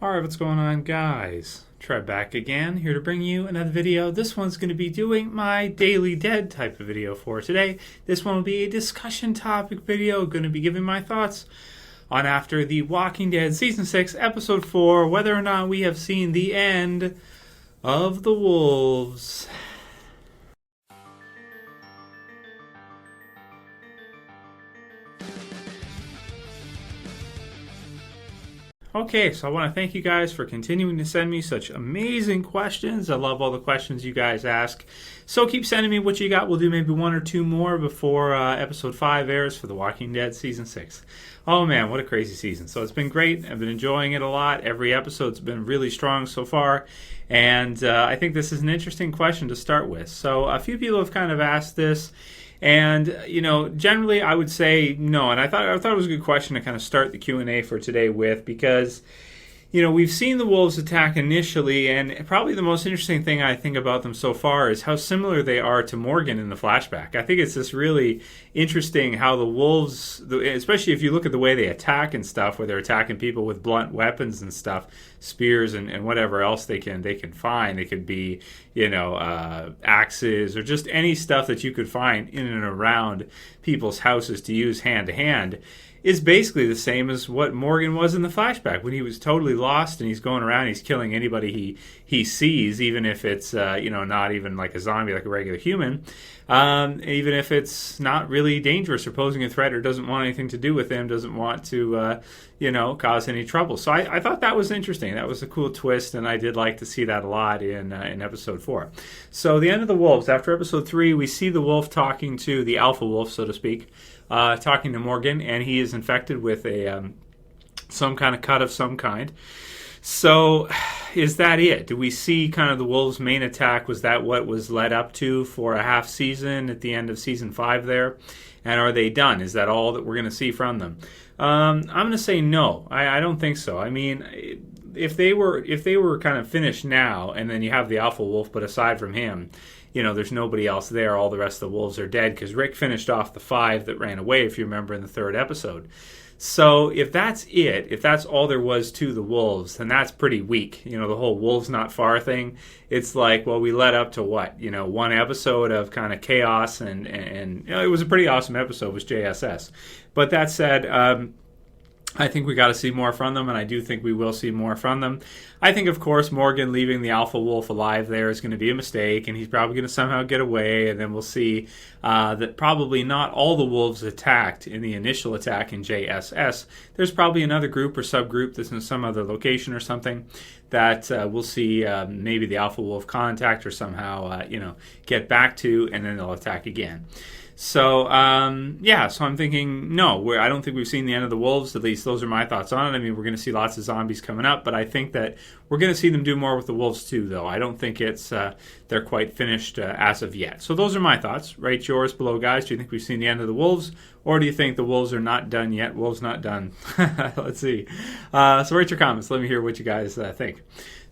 Alright, what's going on, guys? Trev back again, here to bring you another video. This one's going to be doing my Daily Dead type of video for today. This one will be a discussion topic video, going to be giving my thoughts on after The Walking Dead Season 6, Episode 4, whether or not we have seen the end of the wolves. Okay, so I want to thank you guys for continuing to send me such amazing questions. I love all the questions you guys ask. So keep sending me what you got. We'll do maybe one or two more before Episode 5 airs for The Walking Dead Season 6. Oh man, what a crazy season. So it's been great. I've been enjoying it a lot. Every episode's been really strong so far. And I think this is an interesting question to start with. So a few people have kind of asked this. And, generally I would say no. And I thought it was a good question to kind of start the Q&A for today with because, we've seen the wolves attack initially, and probably the most interesting thing I think about them so far is how similar they are to Morgan in the flashback. I think it's just really interesting how the wolves, especially if you look at the way they attack and stuff, where they're attacking people with blunt weapons and stuff, spears and whatever else they can find. They could be, axes or just any stuff that you could find in and around people's houses to use hand to hand. Is basically the same as what Morgan was in the flashback when he was totally lost and he's going around, he's killing anybody he sees, even if it's not even like a zombie, like a regular human, even if it's not really dangerous or posing a threat or doesn't want anything to do with him, doesn't want to cause any trouble. So I thought that was interesting. That was a cool twist, and I did like to see that a lot in episode 4. So the end of the wolves, after episode 3, we see the wolf talking to the alpha wolf, so to speak. Talking to Morgan, and he is infected with some kind of cut of some kind. So, is that it? Do we see kind of the wolves' main attack? Was that what was led up to for a half season at the end of season 5 there? And are they done? Is that all that we're going to see from them? I'm going to say no. I don't think so. I mean, if they were kind of finished now, and then you have the alpha wolf, but aside from him, there's nobody else there. All the rest of the wolves are dead because Rick finished off the 5 that ran away, if you remember, in the 3rd episode. So if that's it, if that's all there was to the wolves, then that's pretty weak. The whole wolves not far thing, it's like, well, we led up to what? One episode of kind of chaos, and it was a pretty awesome episode with JSS. But that said, I think we got to see more from them, and I do think we will see more from them. I think, of course, Morgan leaving the alpha wolf alive there is going to be a mistake, and he's probably going to somehow get away, and then we'll see that probably not all the wolves attacked in the initial attack in JSS. There's probably another group or subgroup that's in some other location or something that we'll see maybe the alpha wolf contact or somehow, get back to, and then they'll attack again. So, so I'm thinking, no, I don't think we've seen the end of the wolves. At least those are my thoughts on it. I mean, we're going to see lots of zombies coming up, but I think that we're going to see them do more with the wolves too, though. I don't think they're quite finished as of yet. So those are my thoughts. Write yours below, guys. Do you think we've seen the end of the wolves, or do you think the wolves are not done yet? Wolves not done. Let's see. So write your comments. Let me hear what you guys think.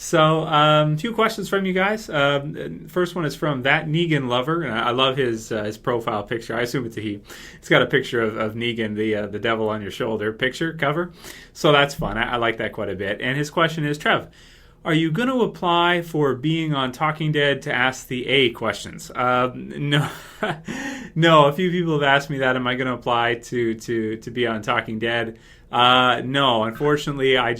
So, 2 questions from you guys. First one is from That Negan Lover, and I love his profile picture. I assume it's a he. It's got a picture of Negan, the devil on your shoulder picture cover. So that's fun. I like that quite a bit. And his question is, Trev, are you going to apply for being on Talking Dead to ask the A questions? No. No, a few people have asked me that. Am I going to apply to be on Talking Dead? No, unfortunately, I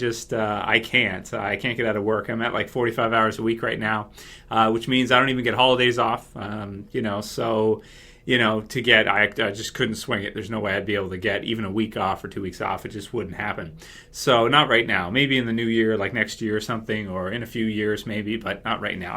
can't. I can't get out of work. I'm at like 45 hours a week right now, which means I don't even get holidays off. So I just couldn't swing it. There's no way I'd be able to get even a week off or 2 weeks off. It just wouldn't happen. So not right now. Maybe in the new year, like next year or something, or in a few years maybe, but not right now.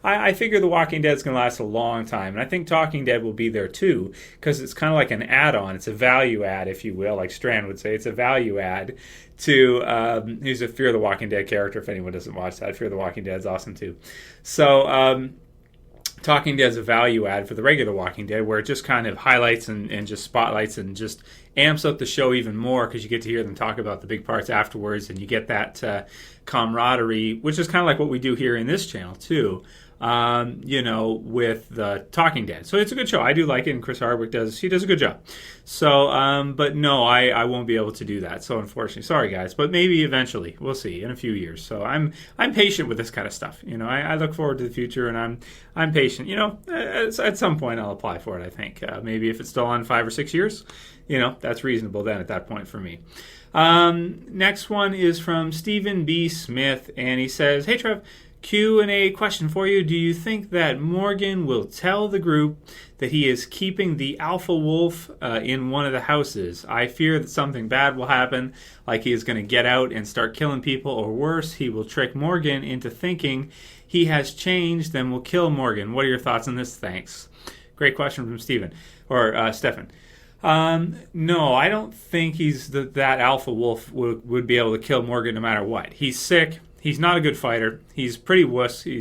I figure The Walking Dead is going to last a long time, and I think Talking Dead will be there too, because it's kind of like an add-on. It's a value add, if you will, like Strand would say. It's a value add to he's a Fear the Walking Dead character. If anyone doesn't watch that, Fear the Walking Dead is awesome too. So Talking Dead is a value add for the regular Walking Dead, where it just kind of highlights and just spotlights and just amps up the show even more, because you get to hear them talk about the big parts afterwards, and you get that camaraderie, which is kind of like what we do here in this channel too. with the Talking Dead. So it's a good show. I do like it, and Chris Hardwick does a good job. So, but no, I won't be able to do that. So unfortunately, sorry guys, but maybe eventually, we'll see in a few years. So I'm patient with this kind of stuff. I look forward to the future, and I'm patient. At some point I'll apply for it. I think maybe if it's still on 5 or 6 years, that's reasonable then at that point for me. Next one is from Stephen B. Smith, and he says, "Hey Trev, Q&A question for you. Do you think that Morgan will tell the group that he is keeping the alpha wolf in one of the houses? I fear that something bad will happen, like he is going to get out and start killing people, or worse, he will trick Morgan into thinking he has changed, then will kill Morgan. What are your thoughts on this? Thanks." Great question from Stephen, or Stefan. No, I don't think he's that alpha wolf would be able to kill Morgan no matter what. He's sick. He's not a good fighter. He's pretty wussy.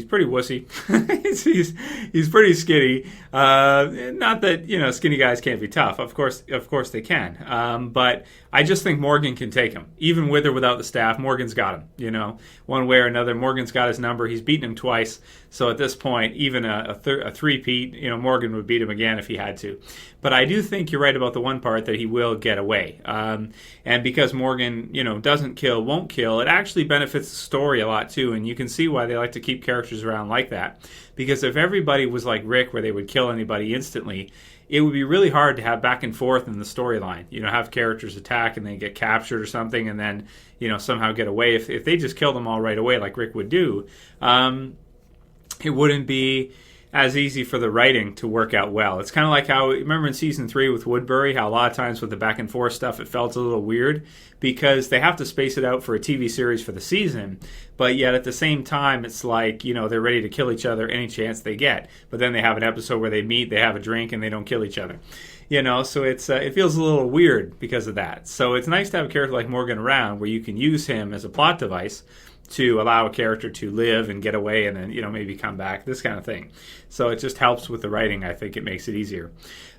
he's pretty skinny. Not that skinny guys can't be tough. Of course they can. But I just think Morgan can take him, even with or without the staff. Morgan's got him. One way or another. Morgan's got his number. He's beaten him twice. So at this point, even a three-peat, Morgan would beat him again if he had to. But I do think you're right about the one part that he will get away. And because Morgan, doesn't kill, won't kill, it actually benefits the story a lot too. And you can see why they like to keep characters around like that. Because if everybody was like Rick, where they would kill anybody instantly, it would be really hard to have back and forth in the storyline. Have characters attack and then get captured or something, and then somehow get away. If they just kill them all right away, like Rick would do, it wouldn't be as easy for the writing to work out well. It's kind of like how, remember in season 3 with Woodbury, how a lot of times with the back and forth stuff, it felt a little weird because they have to space it out for a TV series for the season, but yet at the same time, it's like, they're ready to kill each other any chance they get. But then they have an episode where they meet, they have a drink, and they don't kill each other. So it feels a little weird because of that. So it's nice to have a character like Morgan around where you can use him as a plot device to allow a character to live and get away and then, maybe come back, this kind of thing. So it just helps with the writing. I think it makes it easier.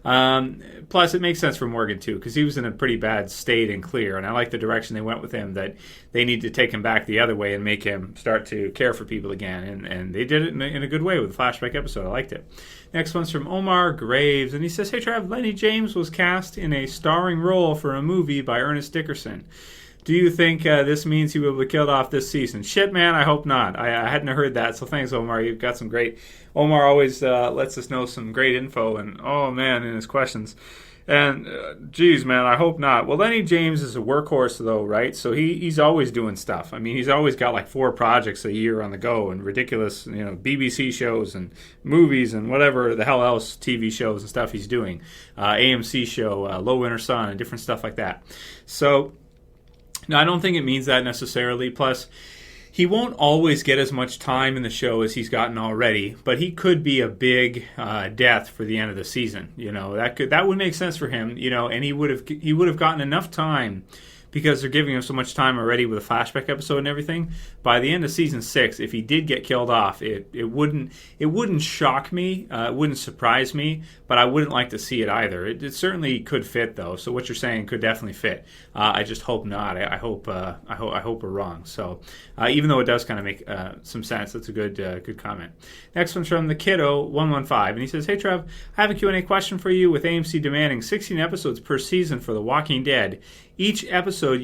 Plus, it makes sense for Morgan, too, because he was in a pretty bad state and clear, and I like the direction they went with him, that they need to take him back the other way and make him start to care for people again, and they did it in a good way with the flashback episode. I liked it. Next one's from Omar Graves, and he says, "Hey, Trev, Lennie James was cast in a starring role for a movie by Ernest Dickerson. Do you think this means he will be killed off this season?" Shit, man, I hope not. I hadn't heard that, so thanks, Omar. You've got some great... Omar always lets us know some great info, and in his questions. And, geez, man, I hope not. Well, Lennie James is a workhorse, though, right? So he's always doing stuff. I mean, he's always got like 4 projects a year on the go, and ridiculous, BBC shows and movies and whatever the hell else, TV shows and stuff he's doing. AMC show, Low Winter Sun, and different stuff like that. So... no, I don't think it means that necessarily. Plus, he won't always get as much time in the show as he's gotten already, but he could be a big death for the end of the season. That would make sense for him. And he would have gotten enough time because they're giving him so much time already with a flashback episode and everything. By the end of season 6, if he did get killed off, it wouldn't shock me, it wouldn't surprise me, but I wouldn't like to see it either. It certainly could fit though. So what you're saying could definitely fit. I just hope not. I hope we're wrong. So even though it does kind of make some sense, that's a good comment. Next one's from the Kiddo 115, and he says, "Hey Trev, I have a Q&A question for you. With AMC demanding 16 episodes per season for The Walking Dead, each season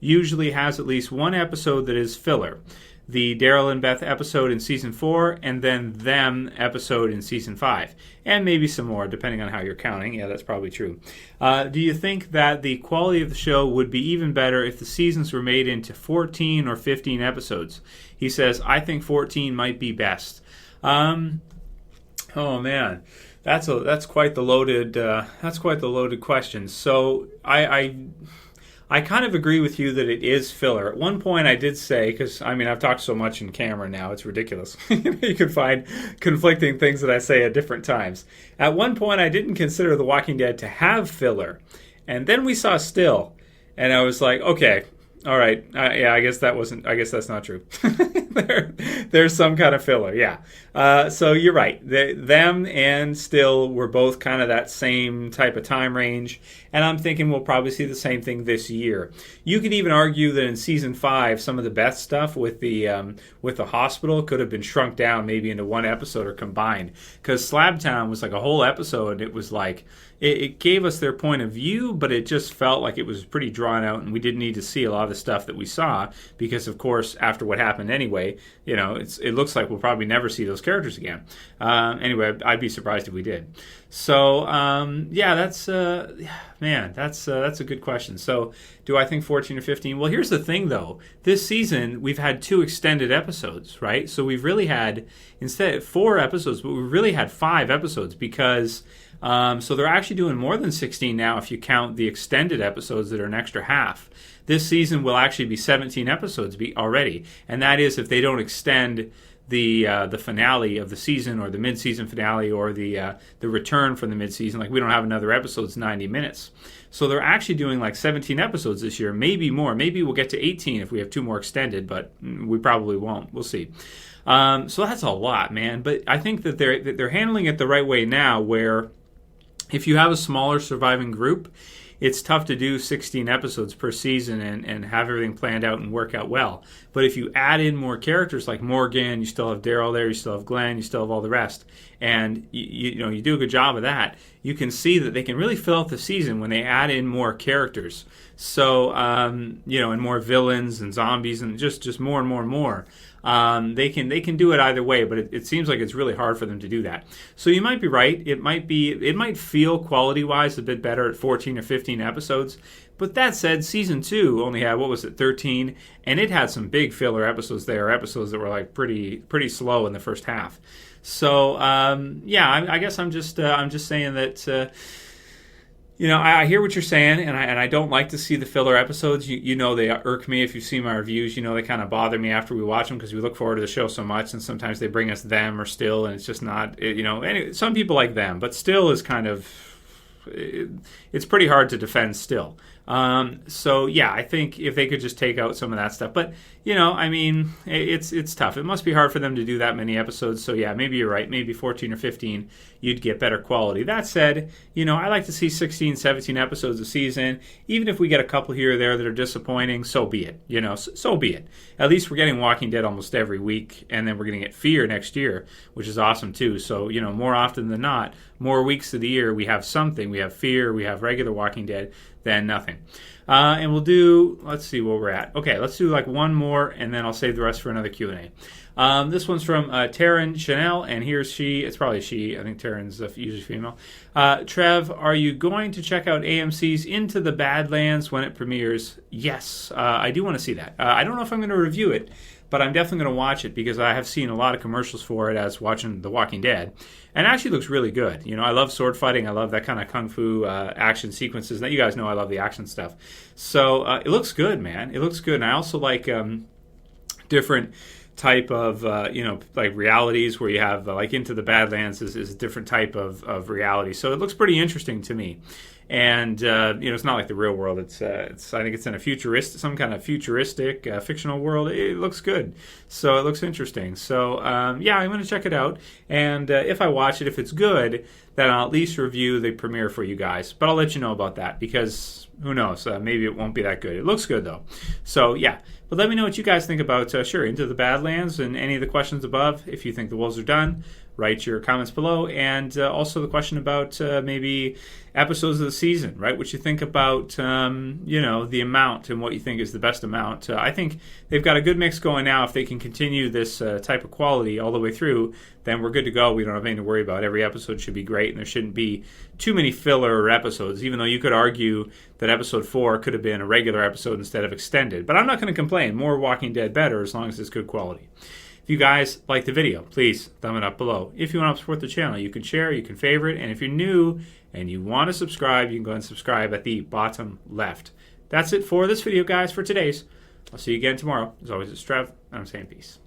usually has at least one episode that is filler. The Daryl and Beth episode in season 4, and then Them episode in season 5. And maybe some more, depending on how you're counting. Yeah, that's probably true. Do you think that the quality of the show would be even better if the seasons were made into 14 or 15 episodes?" He says, "I think 14 might be best." Oh man, that's quite the loaded question. So I kind of agree with you that it is filler. At one point I did say, because I've talked so much in camera now, it's ridiculous. You can find conflicting things that I say at different times. At one point I didn't consider The Walking Dead to have filler. And then we saw Still, and I was like, okay, all right, I guess that's not true. There's some kind of filler, yeah. So you're right. Them and Still were both kind of that same type of time range, And I'm thinking we'll probably see the same thing this year. You could even argue that in season 5, some of the Beth stuff with the hospital could have been shrunk down maybe into one episode or combined. Because Slabtown was like a whole episode. And it was like it gave us their point of view, but it just felt like it was pretty drawn out, and we didn't need to see a lot of the stuff that we saw because, of course, after what happened anyway, it looks like we'll probably never see those characters again. Anyway, I'd be surprised if we did. So, that's a good question. So, do I think 14 or 15? Well, here's the thing, though. This season, we've had 2 extended episodes, right? So we've really had, instead of 4 episodes, but we really had 5 episodes because... so they're actually doing more than 16 now if you count the extended episodes that are an extra half. This season will actually be 17 episodes already, and that is if they don't extend the finale of the season or the mid-season finale or the return from the mid-season. Like, we don't have another episode's 90 minutes. So they're actually doing like 17 episodes this year, maybe more. Maybe we'll get to 18 if we have 2 more extended, but we probably won't. We'll see. So that's a lot, man. But I think that they're handling it the right way now, where if you have a smaller surviving group, it's tough to do 16 episodes per season and have everything planned out and work out well. But if you add in more characters like Morgan, you still have Daryl there, you still have Glenn, you still have all the rest, and you do a good job of that, you can see that they can really fill out the season when they add in more characters. So, and more villains and zombies and just more and more and more. They can do it either way, but it seems like it's really hard for them to do that. So you might be right. It might feel quality-wise a bit better at 14 or 15 episodes. But that said, season 2 only had, 13, and it had some big filler episodes there, episodes that were like pretty slow in the first half. So I guess I'm just saying that. I hear what you're saying, and I don't like to see the filler episodes. They irk me. If you see my reviews, they kind of bother me after we watch them because we look forward to the show so much, and sometimes they bring us them or still, and it's just not, anyway, some people like them, but still is kind of, it's pretty hard to defend still. I think if they could just take out some of that stuff, but it's tough. It must be hard for them to do that many episodes. So yeah, maybe you're right. Maybe 14 or 15, you'd get better quality. That said, I like to see 16, 17 episodes a season. Even if we get a couple here or there that are disappointing, so be it. So be it. At least we're getting Walking Dead almost every week, and then we're going to get Fear next year, which is awesome too. So, more often than not, more weeks of the year, we have something. We have Fear, we have regular Walking Dead, then nothing. And we'll do, let's see where we're at. Okay, let's do like one more, and then I'll save the rest for another Q&A. This one's from Taryn Chanel, and here's she. It's probably she. I think Taryn's usually female. Trev, are you going to check out AMC's Into the Badlands when it premieres? Yes, I do want to see that. I don't know if I'm going to review it, but I'm definitely going to watch it because I have seen a lot of commercials for it as watching The Walking Dead. And it actually looks really good. I love sword fighting. I love that kind of kung fu action sequences. Now, you guys know I love the action stuff. So it looks good, man. It looks good. And I also like different type of, like realities where you have, like Into the Badlands is a different type of reality. So it looks pretty interesting to me. And, it's not like the real world. It's I think it's in some kind of futuristic fictional world. It looks good. So it looks interesting. So, I'm going to check it out. And if I watch it, if it's good, then I'll at least review the premiere for you guys. But I'll let you know about that because who knows? Maybe it won't be that good. It looks good, though. So, yeah. But let me know what you guys think about, Into the Badlands and any of the questions above. If you think the wolves are done, write your comments below. And also the question about maybe episodes of the season, right? What you think about, the amount and what you think is the best amount. I think they've got a good mix going now. If they can continue this type of quality all the way through, then we're good to go. We don't have anything to worry about. Every episode should be great, and there shouldn't be too many filler episodes, even though you could argue that episode 4 could have been a regular episode instead of extended. But I'm not going to complain. More Walking Dead better as long as it's good quality. If you guys like the video, please thumb it up below. If you want to support the channel, you can share, you can favorite, and if you're new and you want to subscribe, you can go ahead and subscribe at the bottom left. That's it for this video, guys, for today's. I'll see you again tomorrow. As always, it's Trev, and I'm saying peace.